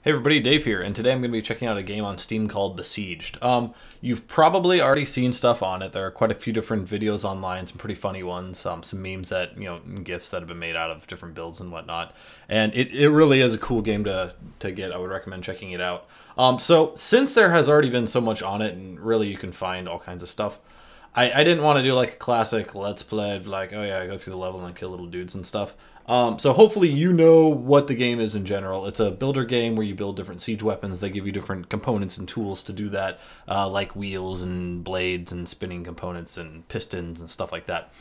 Hey everybody, Dave here, and today I'm going to be checking out a game on Steam called Besieged. You've probably already seen stuff on it. There are quite a few different videos online, some pretty funny ones, some memes that, and GIFs that have been made out of different builds and whatnot. And it really is a cool game to get. I would recommend checking it out. So since there has already been so much on it, and really you can find all kinds of stuff, I didn't want to do like a classic Let's Play, like, oh yeah, I go through the level and kill little dudes and stuff. So hopefully you know what the game is in general. It's a builder game where you build different siege weapons. They give you different components and tools to do that, like wheels and blades and spinning components and pistons and stuff like that.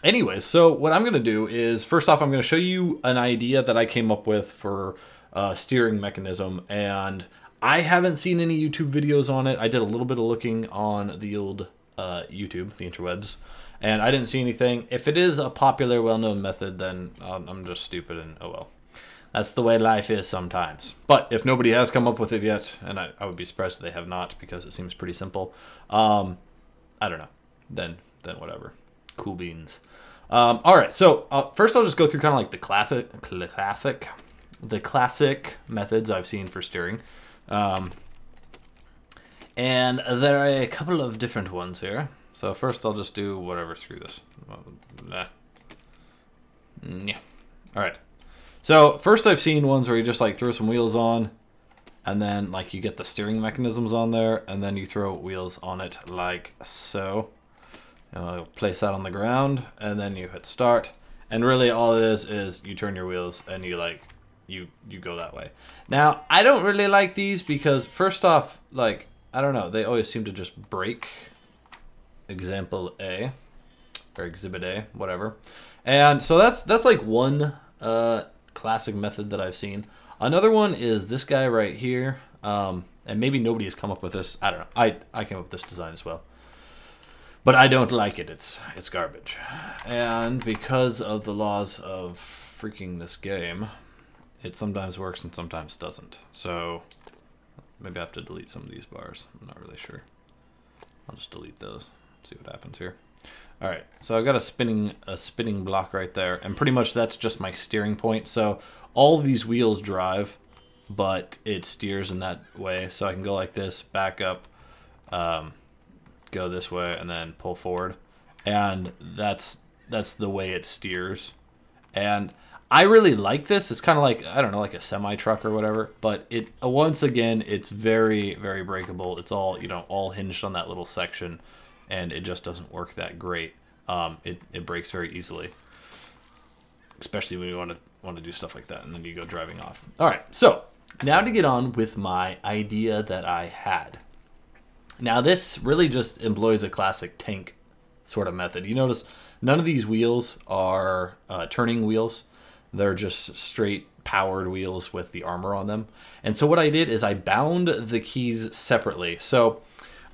Anyways, so what I'm going to do is, first off, I'm going to show you an idea that I came up with for a steering mechanism, and I haven't seen any YouTube videos on it. I did a little bit of looking on the old YouTube, the interwebs, and I didn't see anything. If it is a popular, well-known method, then I'm just stupid, and oh well. That's the way life is sometimes. But if nobody has come up with it yet, and I would be surprised if they have not, because it seems pretty simple, I don't know. Then whatever. Cool beans. All right, so first I'll just go through kind of like the classic methods I've seen for steering. And there are a couple of different ones here. So first I'll just do whatever through this. Yeah. Alright. So first I've seen ones where you just like throw some wheels on, and then like you get the steering mechanisms on there, and then you throw wheels on it like so. And I'll place that on the ground, and then you hit start. And really all it is you turn your wheels and you like you go that way. Now I don't really like these because first off, like, I don't know, they always seem to just break. Example A, or Exhibit A, whatever. And so that's like one classic method that I've seen. Another one is this guy right here, and maybe nobody has come up with this. I don't know. I came up with this design as well, but I don't like it. It's garbage, and because of the laws of freaking this game, it sometimes works and sometimes doesn't. So maybe I have to delete some of these bars. I'm not really sure. I'll just delete those. See what happens here. All right, so I've got a spinning block right there, and pretty much that's just my steering point. So all of these wheels drive, but it steers in that way. So I can go like this, back up, go this way, and then pull forward, and that's the way it steers. And I really like this. It's kind of like, I don't know, like a semi truck or whatever. But it once again, it's very, very breakable. It's all all hinged on that little section, and it just doesn't work that great. It breaks very easily, especially when you want to do stuff like that, and then you go driving off. All right, so now to get on with my idea that I had. Now this really just employs a classic tank sort of method. You notice none of these wheels are turning wheels. They're just straight powered wheels with the armor on them. And so what I did is I bound the keys separately. So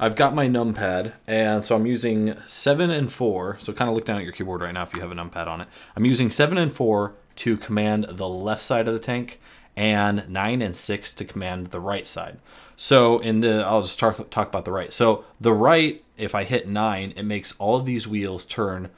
I've got my numpad, and so I'm using 7 and 4. So kind of look down at your keyboard right now if you have a numpad on it. I'm using 7 and 4 to command the left side of the tank, and 9 and 6 to command the right side. So I'll just talk about the right. So the right, if I hit 9, it makes all of these wheels turn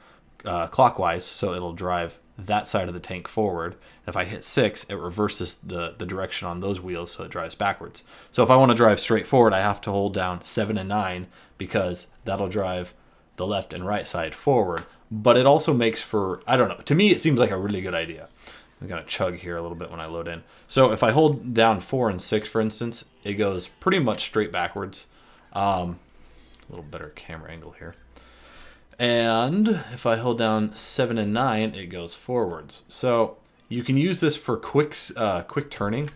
clockwise, so it'll drive that side of the tank forward. And if I hit 6, it reverses the direction on those wheels, so it drives backwards. So if I want to drive straight forward, I have to hold down 7 and 9, because that'll drive the left and right side forward. But it also makes for, I don't know, to me it seems like a really good idea. I'm going to chug here a little bit when I load in. So if I hold down 4 and 6, for instance, it goes pretty much straight backwards. A little better camera angle here. And if I hold down 7 and 9, it goes forwards. So you can use this for quick turning,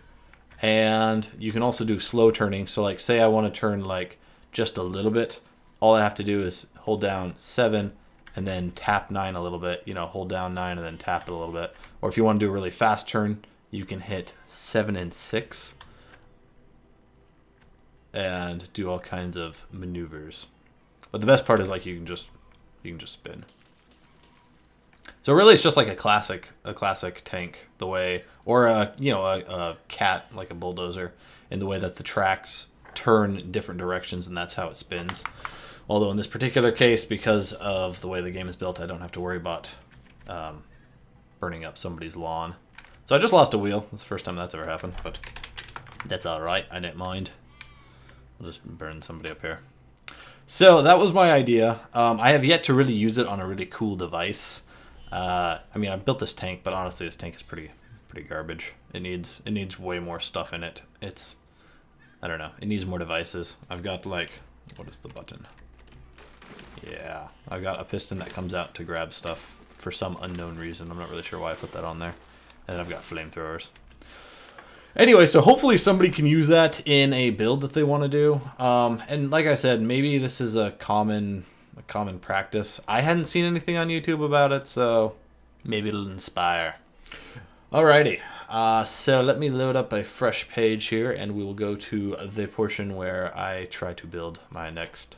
and you can also do slow turning. So like, say I want to turn like just a little bit, all I have to do is hold down 7 and then tap 9 a little bit, hold down 9 and then tap it a little bit. Or if you want to do a really fast turn, you can hit 7 and 6 and do all kinds of maneuvers. But the best part is like you can just spin. So really it's just like a classic tank, the way, or a cat, like a bulldozer, in the way that the tracks turn in different directions, and that's how it spins. Although in this particular case, because of the way the game is built, I don't have to worry about burning up somebody's lawn. So I just lost a wheel. That's the first time that's ever happened, but That's alright, I don't mind. I'll just burn somebody up here. So that was my idea. I have yet to really use it on a really cool device. I mean, I built this tank, but honestly, this tank is pretty garbage. It needs way more stuff in it. I don't know. It needs more devices. I've got like, what is the button? Yeah, I've got a piston that comes out to grab stuff for some unknown reason. I'm not really sure why I put that on there. And I've got flamethrowers. Anyway, so hopefully somebody can use that in a build that they want to do. And like I said, maybe this is a common practice. I hadn't seen anything on YouTube about it, so maybe it'll inspire. Alrighty, so let me load up a fresh page here, and we will go to the portion where I try to build my next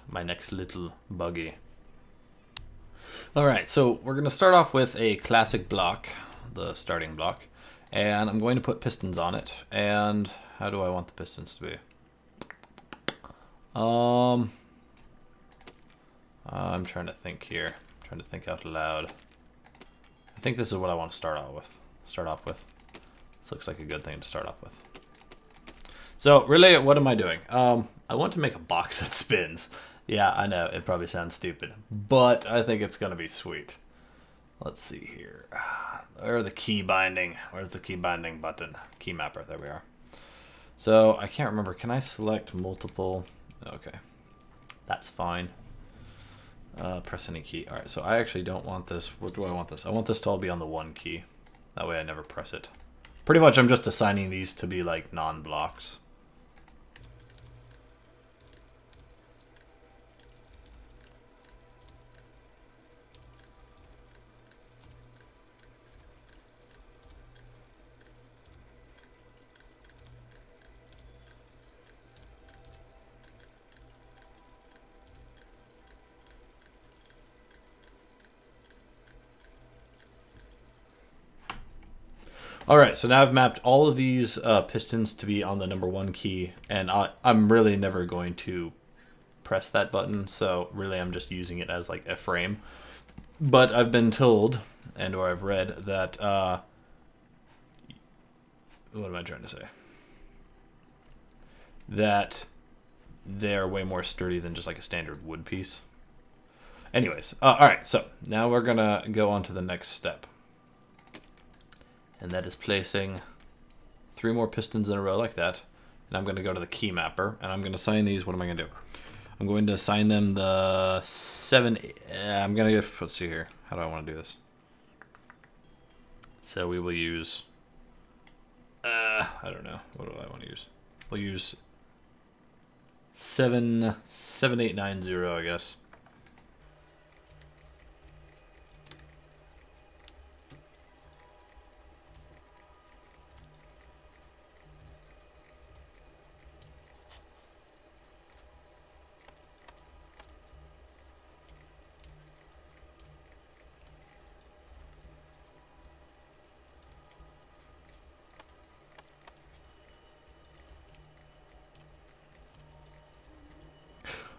little buggy. Alright, so we're going to start off with a classic block, the starting block. And I'm going to put pistons on it. And how do I want the pistons to be? I'm trying to think here. I'm trying to think out loud. I think this is what I want to start off with. This looks like a good thing to start off with. So really, what am I doing? I want to make a box that spins. Yeah, I know, it probably sounds stupid, but I think it's going to be sweet. Let's see here. Where's the key binding? Where's the key binding button? Key mapper, there we are. So I can't remember, can I select multiple? Okay, that's fine. Press any key. All right, so I actually don't want this. What do I want this? I want this to all be on the one key. That way I never press it. Pretty much I'm just assigning these to be like non-blocks. Alright, so now I've mapped all of these pistons to be on the number 1 key, and I'm really never going to press that button, so really I'm just using it as like a frame. But I've been told, and or I've read, that, what am I trying to say? That they're way more sturdy than just like a standard wood piece. Anyways, alright, so now we're gonna go on to the next step. And that is placing 3 more pistons in a row like that. And I'm going to go to the key mapper, and I'm going to assign these. What am I going to do? I'm going to assign them the 7. I'm going to go, let's see here. How do I want to do this? So we will use, I don't know. What do I want to use? We'll use 7890, I guess.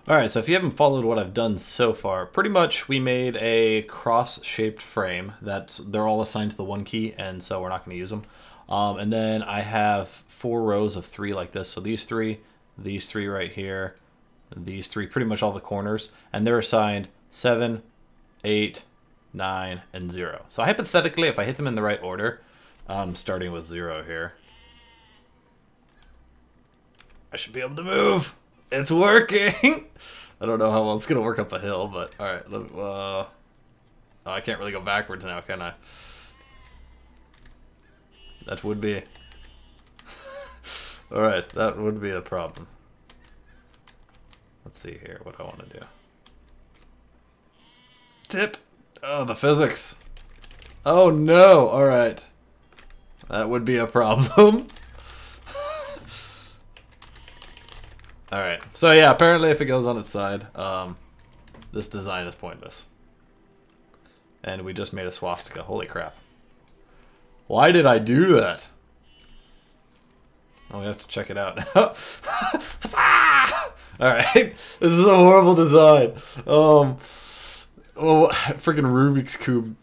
Alright, so if you haven't followed what I've done so far, pretty much we made a cross-shaped frame they're all assigned to the 1 key, and so we're not going to use them. And then I have 4 rows of 3 like this. So these 3 right here, these 3, pretty much all the corners, and they're assigned 7, 8, 9, and 0. So hypothetically, if I hit them in the right order, starting with 0 here, I should be able to move. It's working! I don't know how well it's going to work up a hill, but alright. Oh, I can't really go backwards now, can I? That would be... Alright, that would be a problem. Let's see here what I want to do. Tip! Oh, the physics! Oh no! Alright. That would be a problem. Alright, so yeah, apparently if it goes on its side, this design is pointless. And we just made a swastika. Holy crap. Why did I do that? Oh, we have to check it out now. Alright, this is a horrible design. Oh, freaking Rubik's cube.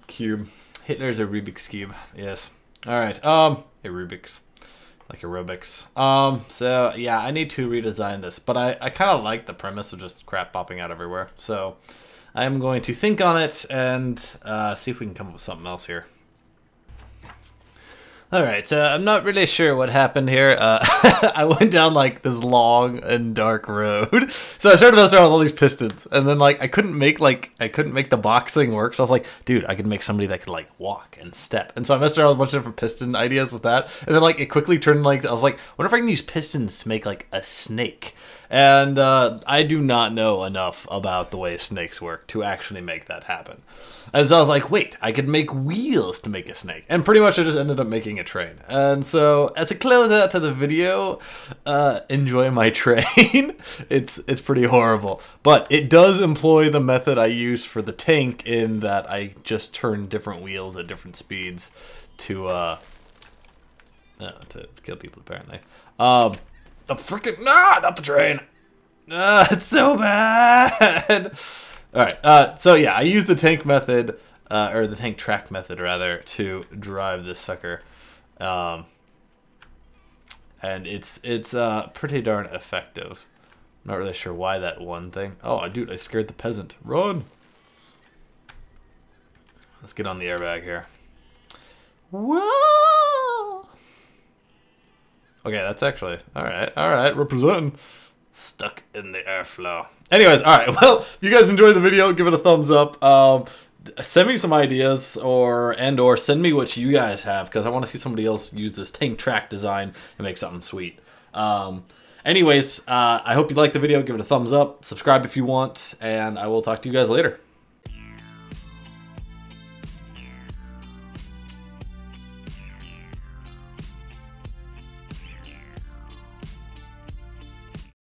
Hitler's a Rubik's cube. Yes. Alright, a Rubik's. like aerobics. So yeah, I need to redesign this, but I kind of like the premise of just crap popping out everywhere. So I'm going to think on it and see if we can come up with something else here. Alright, so I'm not really sure what happened here. I went down like this long and dark road. So I started messing around with all these pistons, and then like I couldn't make the box thing work. So I was like, dude, I could make somebody that could like walk and step. And so I messed around with a bunch of different piston ideas with that. And then like it quickly turned like I was like, wonder if I can use pistons to make like a snake. And I do not know enough about the way snakes work to actually make that happen. And so I was like, wait, I could make wheels to make a snake. And pretty much I just ended up making a train. And so as a closeout to the video, enjoy my train. It's pretty horrible. But it does employ the method I used for the tank in that I just turn different wheels at different speeds to kill people apparently. The freaking not the train. It's so bad. All right. So yeah, I use the tank method, or the tank track method rather, to drive this sucker, and it's pretty darn effective. I'm not really sure why that one thing. Oh, dude, I scared the peasant. Run. Let's get on the airbag here. Whoa. Okay, that's actually all right. All right, representing. Stuck in the airflow. Anyways, all right. Well, if you guys enjoyed the video, give it a thumbs up. Send me some ideas, or send me what you guys have, because I want to see somebody else use this tank track design and make something sweet. Anyways, I hope you liked the video. Give it a thumbs up. Subscribe if you want, and I will talk to you guys later.